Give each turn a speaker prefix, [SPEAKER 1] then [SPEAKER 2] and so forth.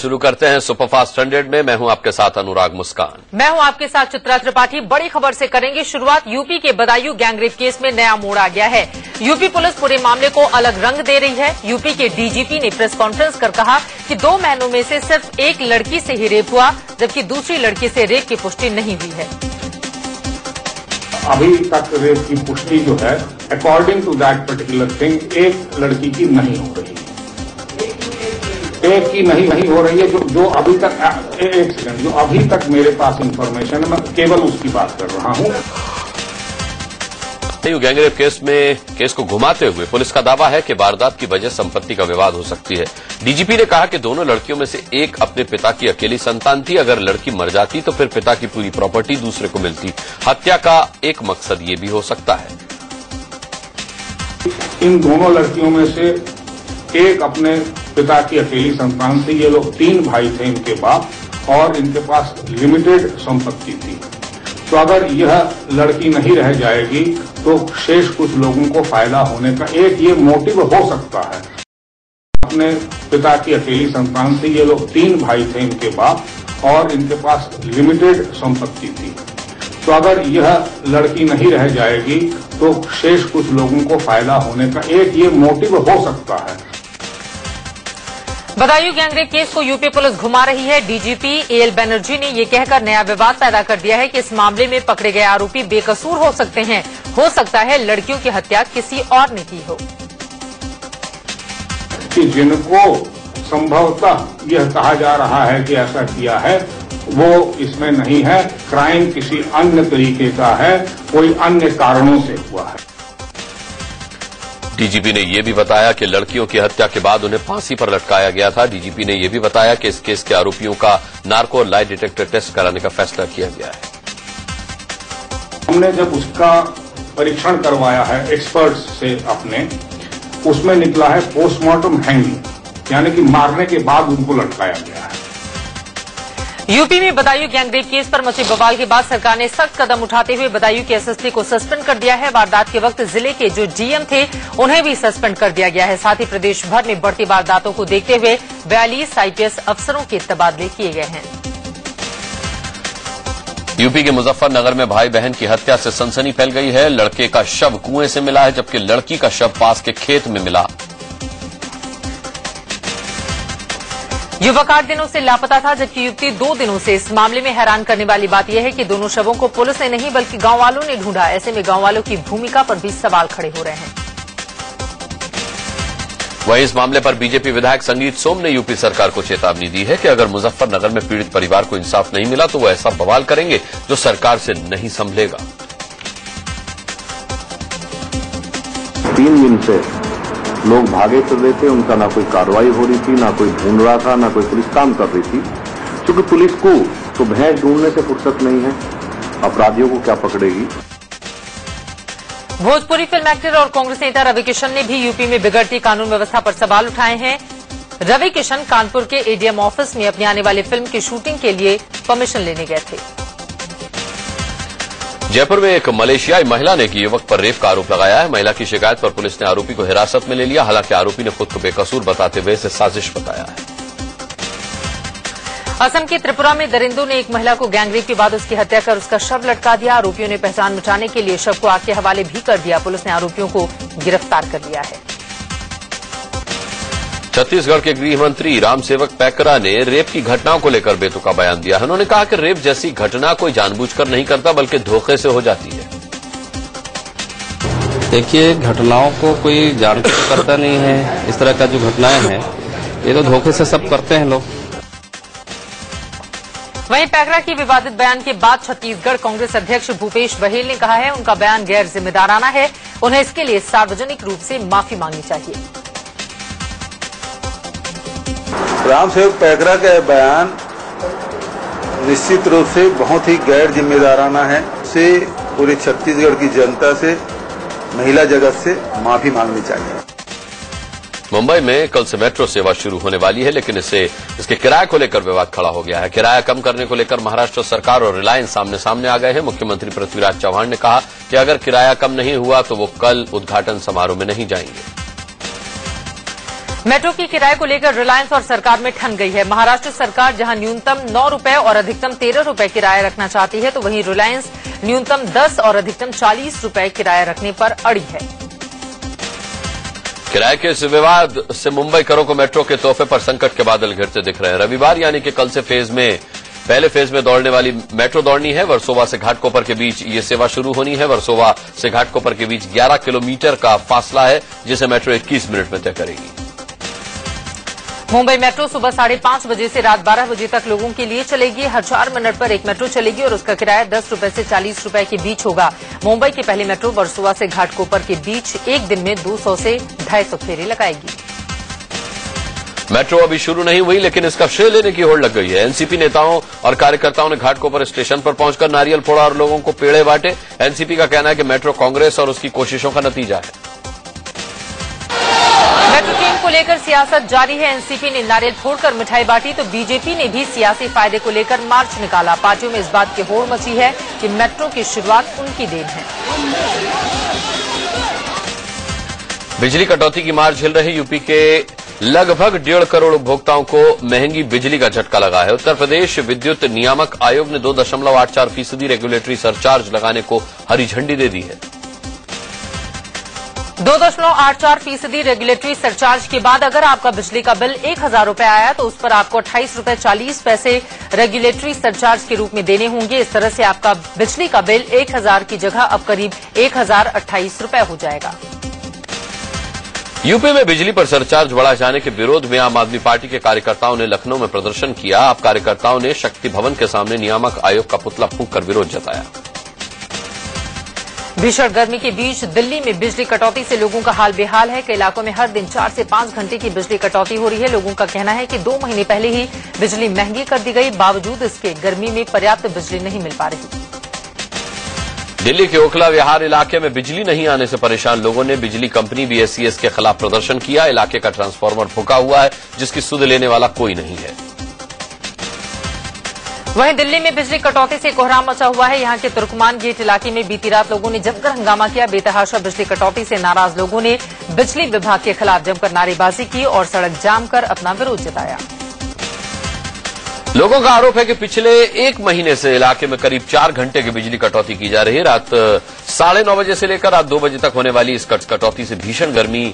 [SPEAKER 1] शुरू करते हैं सुपरफास्ट 100 में। मैं हूं आपके साथ अनुराग मुस्कान।
[SPEAKER 2] मैं हूं आपके साथ चित्रा त्रिपाठी। बड़ी खबर से करेंगे शुरुआत। यूपी के बदायूं गैंगरेप केस में नया मोड़ आ गया है। यूपी पुलिस पूरे मामले को अलग रंग दे रही है। यूपी के डीजीपी ने प्रेस कॉन्फ्रेंस कर कहा कि 2 महीनों में से सिर्फ एक लड़की से ही रेप हुआ, जबकि दूसरी लड़की से रेप की पुष्टि नहीं हुई है।
[SPEAKER 3] अभी तक रेप की पुष्टि जो है according to that particular thing एक लड़की की नहीं हो रही है, एक की नहीं हो रही है। जो अभी तक एक सेकंड, जो अभी तक मेरे पास इंफॉर्मेशन है, मैं केवल उसकी बात कर रहा हूं।
[SPEAKER 1] गैंगरेप केस को घुमाते हुए पुलिस का दावा है कि वारदात की वजह संपत्ति का विवाद हो सकती है। डीजीपी ने कहा कि दोनों लड़कियों में से एक अपने पिता की अकेली संतान थी। अगर लड़की मर जाती तो फिर पिता की पूरी प्रॉपर्टी दूसरे को मिलती। हत्या का एक मकसद ये भी हो सकता है।
[SPEAKER 3] इन दोनों लड़कियों में से एक अपने पिता की अकेली संतान थी। ये लोग 3 भाई थे इनके बाप, और इनके पास लिमिटेड संपत्ति थी। तो अगर यह लड़की नहीं रह जाएगी तो शेष कुछ लोगों को फायदा होने का एक ये मोटिव हो सकता है। अपने पिता की अकेली संतान थी। ये लोग 3 भाई थे इनके बाप, और इनके पास लिमिटेड संपत्ति थी। तो अगर यह लड़की नहीं रह जाएगी तो शेष कुछ लोगों को फायदा होने का एक ये मोटिव हो सकता है।
[SPEAKER 2] बदायूं गैंगरेप केस को यूपी पुलिस घुमा रही है। डीजीपी एएल बनर्जी ने ये कहकर नया विवाद पैदा कर दिया है कि इस मामले में पकड़े गए आरोपी बेकसूर हो सकते हैं। हो सकता है लड़कियों की हत्या किसी और ने की हो।
[SPEAKER 3] कि जिनको संभवतः यह कहा जा रहा है कि ऐसा किया है, वो इसमें नहीं है। क्राइम किसी अन्य तरीके का है, कोई अन्य कारणों से हुआ है।
[SPEAKER 1] डीजीपी ने यह भी बताया कि लड़कियों की हत्या के बाद उन्हें फांसी पर लटकाया गया था। डीजीपी ने यह भी बताया कि इस केस के आरोपियों का नार्को और लाई डिटेक्टर टेस्ट कराने का फैसला किया गया है।
[SPEAKER 3] हमने जब उसका परीक्षण करवाया है एक्सपर्ट्स से अपने, उसमें निकला है पोस्टमार्टम हैंगिंग, यानी कि मारने के बाद उनको लटकाया गया है।
[SPEAKER 2] यूपी में बदायूं गैंगरेप केस पर मचे बवाल के बाद सरकार ने सख्त कदम उठाते हुए बदायूं के एसएसपी को सस्पेंड कर दिया है। वारदात के वक्त जिले के जो डीएम थे उन्हें भी सस्पेंड कर दिया गया है। साथ ही प्रदेश भर में बढ़ती वारदातों को देखते हुए 42 आईपीएस अफसरों के तबादले किए गए हैं।
[SPEAKER 1] यूपी के मुजफ्फरनगर में भाई बहन की हत्या से सनसनी फैल गई है। लड़के का शव कुएं से मिला है, जबकि लड़की का शव पास के खेत में मिला।
[SPEAKER 2] युवक 8 दिनों से लापता था, जबकि युवती 2 दिनों से। इस मामले में हैरान करने वाली बात यह है कि दोनों शवों को पुलिस ने नहीं बल्कि गांव वालों ने ढूंढा। ऐसे में गांव वालों की भूमिका पर भी सवाल खड़े हो रहे हैं।
[SPEAKER 1] वहीं इस मामले पर बीजेपी विधायक संगीत सोम ने यूपी सरकार को चेतावनी दी है कि अगर मुजफ्फरनगर में पीड़ित परिवार को इंसाफ नहीं मिला तो वो ऐसा बवाल करेंगे जो सरकार से नहीं संभलेगा।
[SPEAKER 4] 3 दिन से लोग भागे फिर रहे थे, उनका ना कोई कार्रवाई हो रही थी, ना कोई ढूंढ रहा था, ना कोई पुलिस काम कर रही थी। क्योंकि पुलिस को तो भैंस ढूंढने से फुर्सत नहीं है, अपराधियों को क्या पकड़ेगी।
[SPEAKER 2] भोजपुरी फिल्म एक्टर और कांग्रेस नेता रवि किशन ने भी यूपी में बिगड़ती कानून व्यवस्था पर सवाल उठाए हैं। रवि किशन कानपुर के एडीएम ऑफिस में अपनी आने वाली फिल्म की शूटिंग के लिए परमिशन लेने गए थे।
[SPEAKER 1] जयपुर में एक मलेशियाई महिला ने की युवक पर रेप का आरोप लगाया है। महिला की शिकायत पर पुलिस ने आरोपी को हिरासत में ले लिया। हालांकि आरोपी ने खुद को बेकसूर बताते हुए इसे साजिश बताया है।
[SPEAKER 2] असम के त्रिपुरा में दरिंदों ने एक महिला को गैंगरेप के बाद उसकी हत्या कर उसका शव लटका दिया। आरोपियों ने पहचान मिटाने के लिए शव को आग के हवाले भी कर दिया। पुलिस ने आरोपियों को गिरफ्तार कर लिया है।
[SPEAKER 1] छत्तीसगढ़ के गृह मंत्री रामसेवक पैकरा ने रेप की घटनाओं को लेकर बेतुका बयान दिया है। उन्होंने कहा कि रेप जैसी घटना कोई जानबूझकर नहीं करता बल्कि धोखे से हो जाती है।
[SPEAKER 5] देखिए, घटनाओं को कोई जानबूझ करता नहीं है। इस तरह का जो घटनाएं हैं ये तो धोखे से सब करते हैं लोग।
[SPEAKER 2] वहीं पैकरा की विवादित बयान के बाद छत्तीसगढ़ कांग्रेस अध्यक्ष भूपेश बघेल ने कहा है उनका बयान गैर जिम्मेदाराना है। उन्हें इसके लिए सार्वजनिक रूप से माफी मांगनी चाहिए।
[SPEAKER 6] रामसेवक पैकरा का बयान निश्चित रूप से बहुत ही गैर जिम्मेदाराना है। से पूरे छत्तीसगढ़ की जनता से, महिला जगत से माफी मांगनी चाहिए।
[SPEAKER 1] मुंबई में कल से मेट्रो सेवा शुरू होने वाली है, लेकिन इसके किराए को लेकर विवाद खड़ा हो गया है। किराया कम करने को लेकर महाराष्ट्र सरकार और रिलायंस सामने सामने आ गए हैं। मुख्यमंत्री पृथ्वीराज चौहान ने कहा कि अगर किराया कम नहीं हुआ तो वो कल उद्घाटन समारोह में नहीं जाएंगे।
[SPEAKER 2] मेट्रो की किराए को लेकर रिलायंस और सरकार में ठन गई है। महाराष्ट्र सरकार जहां न्यूनतम 9 रुपए और अधिकतम 13 रुपए किराया रखना चाहती है, तो वहीं रिलायंस न्यूनतम 10 और अधिकतम 40 रुपए किराया रखने पर अड़ी है।
[SPEAKER 1] किराए के इस विवाद से मुंबई करों को मेट्रो के तोहफे पर संकट के बादल घिरते दिख रहे हैं। रविवार यानी कि कल से पहले फेज में दौड़ने वाली मेट्रो दौड़नी है। वर्सोवा से घाटकोपर के बीच ये सेवा शुरू होनी है। वर्सोवा से घाटकोपर के बीच 11 किलोमीटर का फासला है, जिसे मेट्रो 21 मिनट में तय करेगी।
[SPEAKER 2] मुंबई मेट्रो सुबह 5:30 बजे से रात 12 बजे तक लोगों के लिए चलेगी। हर 4 मिनट पर एक मेट्रो चलेगी और उसका किराया 10 रुपए से 40 रुपए के बीच होगा। मुंबई की पहली मेट्रो वर्सोवा से घाटकोपर के बीच एक दिन में 200 से 250 फेरे लगाएगी।
[SPEAKER 1] मेट्रो अभी शुरू नहीं हुई, लेकिन इसका श्रेय लेने की होड़ लग गई है। एनसीपी नेताओं और कार्यकर्ताओं ने घाटकोपर स्टेशन पर पहुंचकर नारियल फोड़ा और लोगों को पेड़े बांटे। एनसीपी का कहना है कि मेट्रो कांग्रेस और उसकी कोशिशों का नतीजा है।
[SPEAKER 2] मेट्रो ट्रेन को लेकर सियासत जारी है। एनसीपी ने नारियल फोड़कर मिठाई बांटी, तो बीजेपी ने भी सियासी फायदे को लेकर मार्च निकाला। पार्टियों में इस बात की होड़ मची है कि मेट्रो की शुरुआत उनकी देन है।
[SPEAKER 1] बिजली कटौती की मार झेल रहे यूपी के लगभग 1.5 करोड़ उपभोक्ताओं को महंगी बिजली का झटका लगा है। उत्तर प्रदेश विद्युत नियामक आयोग ने 2.84% रेगुलेटरी सरचार्ज लगाने को हरी झंडी दे दी है।
[SPEAKER 2] 2.84% रेगुलेटरी सरचार्ज के बाद अगर आपका बिजली का बिल 1,000 रुपए आया, तो उस पर आपको 28 रुपए 40 पैसे रेगुलेटरी सरचार्ज के रूप में देने होंगे। इस तरह से आपका बिजली का बिल 1,000 की जगह अब करीब 1,028 रुपए हो जाएगा।
[SPEAKER 1] यूपी में बिजली पर सरचार्ज बढ़ाए जाने के विरोध में आम आदमी पार्टी के कार्यकर्ताओं ने लखनऊ में प्रदर्शन किया। आप कार्यकर्ताओं ने शक्ति भवन के सामने नियामक आयोग का पुतला फूंककर विरोध जताया।
[SPEAKER 2] भीषण गर्मी के बीच दिल्ली में बिजली कटौती से लोगों का हाल बेहाल है। कई इलाकों में हर दिन 4 से 5 घंटे की बिजली कटौती हो रही है। लोगों का कहना है कि 2 महीने पहले ही बिजली महंगी कर दी गई, बावजूद इसके गर्मी में पर्याप्त बिजली नहीं मिल पा रही।
[SPEAKER 1] दिल्ली के ओखला विहार इलाके में बिजली नहीं आने से परेशान लोगों ने बिजली कंपनी बीएसईएस के खिलाफ प्रदर्शन किया। इलाके का ट्रांसफार्मर फूंका हुआ है, जिसकी सुध लेने वाला कोई नहीं है।
[SPEAKER 2] वहीं दिल्ली में बिजली कटौती से कोहराम मचा हुआ है। यहां के तुर्कमान गेट इलाके में बीती रात लोगों ने जमकर हंगामा किया। बेतहाशा बिजली कटौती से नाराज लोगों ने बिजली विभाग के खिलाफ जमकर नारेबाजी की और सड़क जाम कर अपना विरोध जताया।
[SPEAKER 1] लोगों का आरोप है कि पिछले 1 महीने से इलाके में करीब 4 घंटे की बिजली कटौती की जा रही है। रात 9:30 बजे से लेकर रात 2 बजे तक होने वाली इस कटौती से भीषण गर्मी